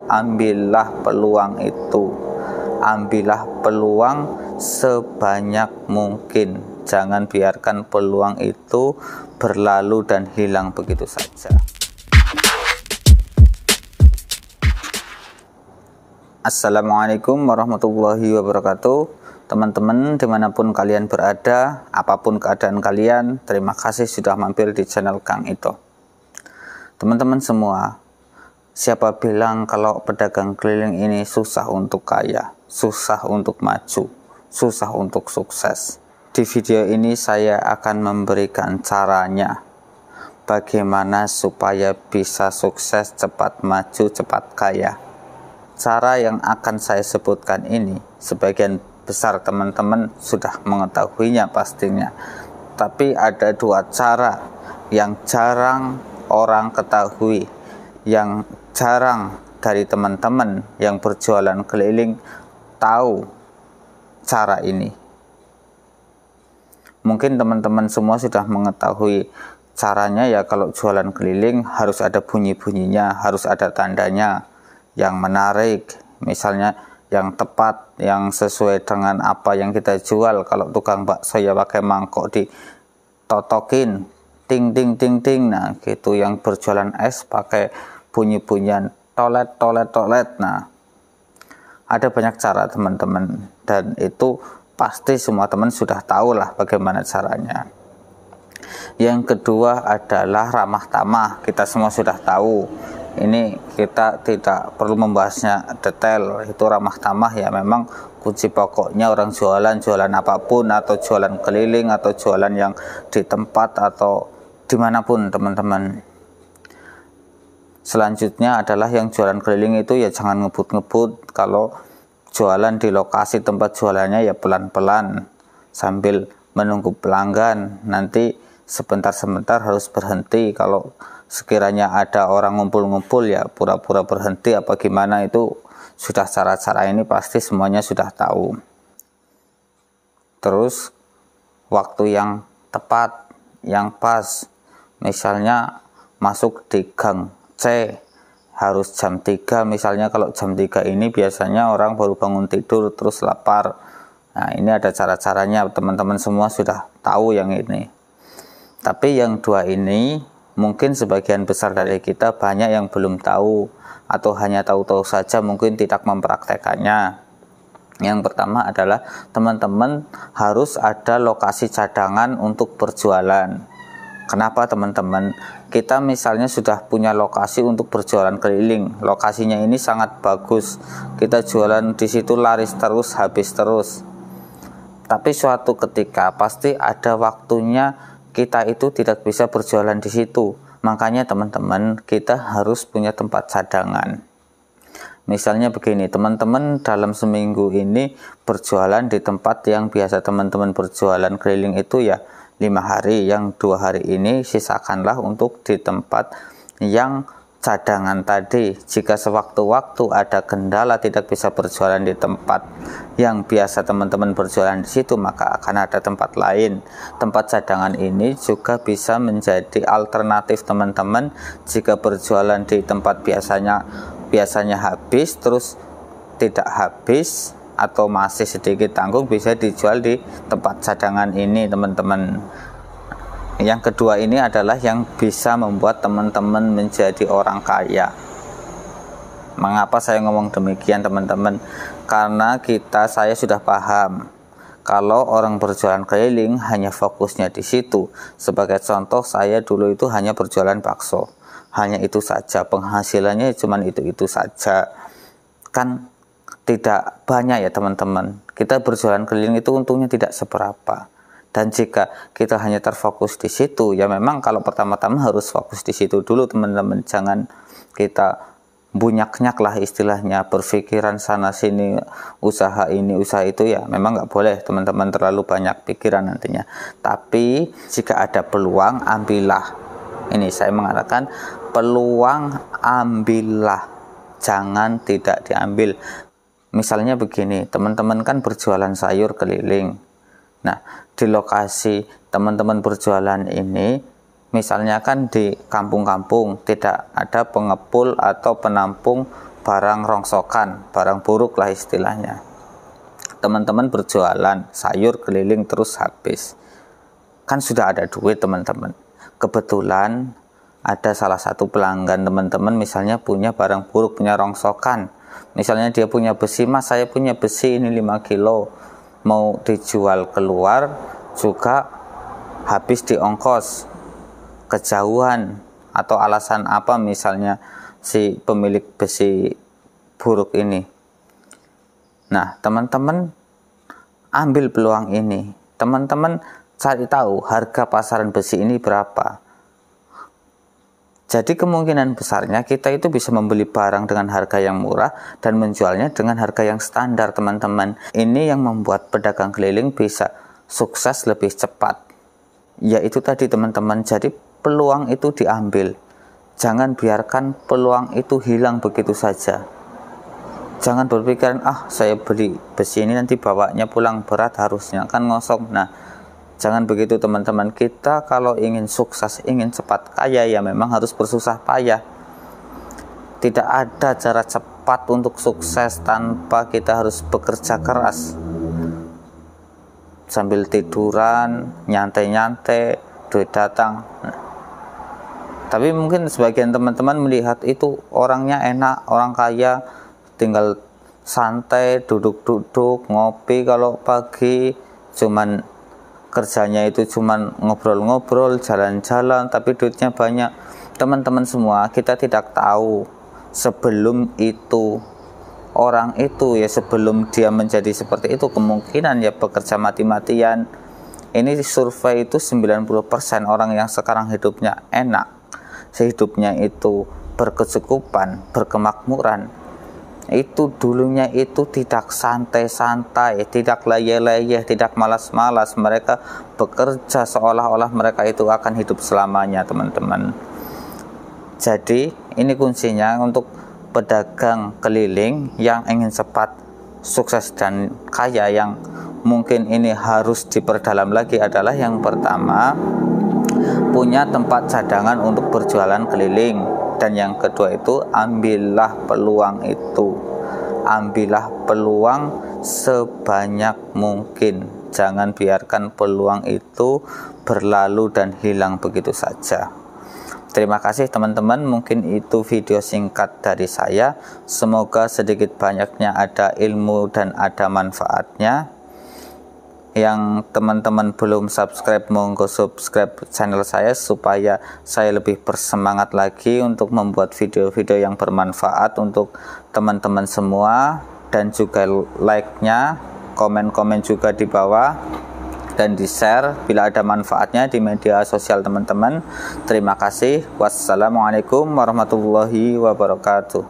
Ambillah peluang itu, ambillah peluang sebanyak mungkin. Jangan biarkan peluang itu berlalu dan hilang begitu saja. Assalamualaikum warahmatullahi wabarakatuh. Teman-teman dimanapun kalian berada, apapun keadaan kalian, terima kasih sudah mampir di channel Kang Ito. Teman-teman semua, siapa bilang kalau pedagang keliling ini susah untuk kaya, susah untuk maju, susah untuk sukses? Di video ini saya akan memberikan caranya, bagaimana supaya bisa sukses, cepat maju, cepat kaya. Cara yang akan saya sebutkan ini, sebagian besar teman-teman sudah mengetahuinya pastinya. Tapi ada dua cara yang jarang orang ketahui, yang jarang dari teman-teman yang berjualan keliling tahu cara ini. Mungkin teman-teman semua sudah mengetahui caranya ya, kalau jualan keliling harus ada bunyi-bunyinya, harus ada tandanya yang menarik, misalnya yang tepat, yang sesuai dengan apa yang kita jual. Kalau tukang bakso ya pakai mangkok ditotokin, ting ting ting ting. Nah gitu, yang berjualan es pakai bunyi-bunyian tolet tolet tolet. Nah ada banyak cara teman-teman, dan itu pasti semua teman sudah tahu lah bagaimana caranya. Yang kedua adalah ramah tamah. Kita semua sudah tahu, ini kita tidak perlu membahasnya detail. Itu ramah tamah ya, memang kunci pokoknya orang jualan apapun, atau jualan keliling, atau jualan yang di tempat atau dimanapun teman-teman. Selanjutnya adalah yang jualan keliling itu ya jangan ngebut-ngebut. Kalau jualan di lokasi tempat jualannya ya pelan-pelan sambil menunggu pelanggan. Nanti sebentar-sebentar harus berhenti. Kalau sekiranya ada orang ngumpul-ngumpul ya pura-pura berhenti apa gimana, itu sudah cara-cara ini pasti semuanya sudah tahu. Terus waktu yang tepat, yang pas, misalnya masuk di gang C harus jam 3 misalnya. Kalau jam 3 ini biasanya orang baru bangun tidur terus lapar. Nah ini ada cara-caranya, teman-teman semua sudah tahu yang ini. Tapi yang dua ini mungkin sebagian besar dari kita banyak yang belum tahu, atau hanya tahu-tahu saja, mungkin tidak mempraktekannya. Yang pertama adalah teman-teman harus ada lokasi cadangan untuk berjualan. Kenapa teman-teman? Kita misalnya sudah punya lokasi untuk berjualan keliling, lokasinya ini sangat bagus, kita jualan di situ laris terus, habis terus. Tapi suatu ketika pasti ada waktunya kita itu tidak bisa berjualan di situ. Makanya teman-teman, kita harus punya tempat cadangan. Misalnya begini, teman-teman dalam seminggu ini berjualan di tempat yang biasa teman-teman berjualan keliling itu ya 5 hari, yang 2 hari ini sisakanlah untuk di tempat yang cadangan tadi. Jika sewaktu-waktu ada kendala tidak bisa berjualan di tempat yang biasa teman-teman berjualan di situ, maka akan ada tempat lain. Tempat cadangan ini juga bisa menjadi alternatif teman-teman. Jika berjualan di tempat biasanya habis, terus tidak habis atau masih sedikit tanggung, bisa dijual di tempat cadangan ini teman-teman. Yang kedua ini adalah yang bisa membuat teman-teman menjadi orang kaya. Mengapa saya ngomong demikian teman-teman? Karena saya sudah paham kalau orang berjualan keliling hanya fokusnya di situ. Sebagai contoh, saya dulu itu hanya berjualan bakso, hanya itu saja, penghasilannya cuma itu saja, kan tidak banyak ya teman-teman. Kita berjualan keliling itu untungnya tidak seberapa. Dan jika kita hanya terfokus di situ, ya memang kalau pertama-tama harus fokus di situ dulu teman-teman. Jangan kita bunyak-nyak lah istilahnya, berpikiran sana sini, usaha ini usaha itu, ya memang nggak boleh teman-teman terlalu banyak pikiran nantinya. Tapi jika ada peluang, ambillah. Ini saya mengatakan peluang ambillah, jangan tidak diambil. Misalnya begini, teman-teman kan berjualan sayur keliling. Nah, di lokasi teman-teman berjualan ini, misalnya kan di kampung-kampung tidak ada pengepul atau penampung barang rongsokan, barang buruk lah istilahnya. Teman-teman berjualan sayur keliling terus habis, kan sudah ada duit teman-teman. Kebetulan ada salah satu pelanggan teman-teman misalnya punya barang buruk, punya rongsokan. Misalnya dia punya besi, mas saya punya besi ini 5 kilo, mau dijual keluar juga habis di ongkos, kejauhan, atau alasan apa misalnya si pemilik besi buruk ini. Nah teman-teman ambil peluang ini, teman-teman cari tahu harga pasaran besi ini berapa. Jadi kemungkinan besarnya kita itu bisa membeli barang dengan harga yang murah dan menjualnya dengan harga yang standar teman-teman. Ini yang membuat pedagang keliling bisa sukses lebih cepat. Yaitu tadi teman-teman, jadi peluang itu diambil. Jangan biarkan peluang itu hilang begitu saja. Jangan berpikiran, saya beli besi ini nanti bawanya pulang berat, harusnya kan ngosong. Nah, jangan begitu teman-teman. Kita kalau ingin sukses, ingin cepat kaya, ya memang harus bersusah payah. Tidak ada cara cepat untuk sukses tanpa kita harus bekerja keras. Sambil tiduran, nyantai-nyantai, duit datang. Tapi mungkin sebagian teman-teman melihat itu orangnya enak, orang kaya, tinggal santai, duduk-duduk, ngopi kalau pagi, cuman kerjanya itu cuman ngobrol-ngobrol, jalan-jalan, tapi duitnya banyak. Teman-teman semua, kita tidak tahu sebelum itu orang itu ya, sebelum dia menjadi seperti itu, kemungkinan ya bekerja mati-matian. Ini survei itu 90% orang yang sekarang hidupnya enak, hidupnya itu berkecukupan, berkemakmuran, itu dulunya itu tidak santai-santai, tidak leyeh-leyeh, tidak malas-malas. Mereka bekerja seolah-olah mereka itu akan hidup selamanya teman-teman. Jadi ini kuncinya untuk pedagang keliling yang ingin cepat sukses dan kaya. Yang mungkin ini harus diperdalam lagi adalah yang pertama, punya tempat cadangan untuk berjualan keliling. Dan yang kedua itu, ambillah peluang itu. Ambillah peluang sebanyak mungkin. Jangan biarkan peluang itu berlalu dan hilang begitu saja. Terima kasih teman-teman, mungkin itu video singkat dari saya. Semoga sedikit banyaknya ada ilmu dan ada manfaatnya. Yang teman-teman belum subscribe, monggo subscribe channel saya supaya saya lebih bersemangat lagi untuk membuat video-video yang bermanfaat untuk teman-teman semua. Dan juga like-nya, komen-komen juga di bawah, dan di share bila ada manfaatnya di media sosial teman-teman. Terima kasih. Wassalamualaikum warahmatullahi wabarakatuh.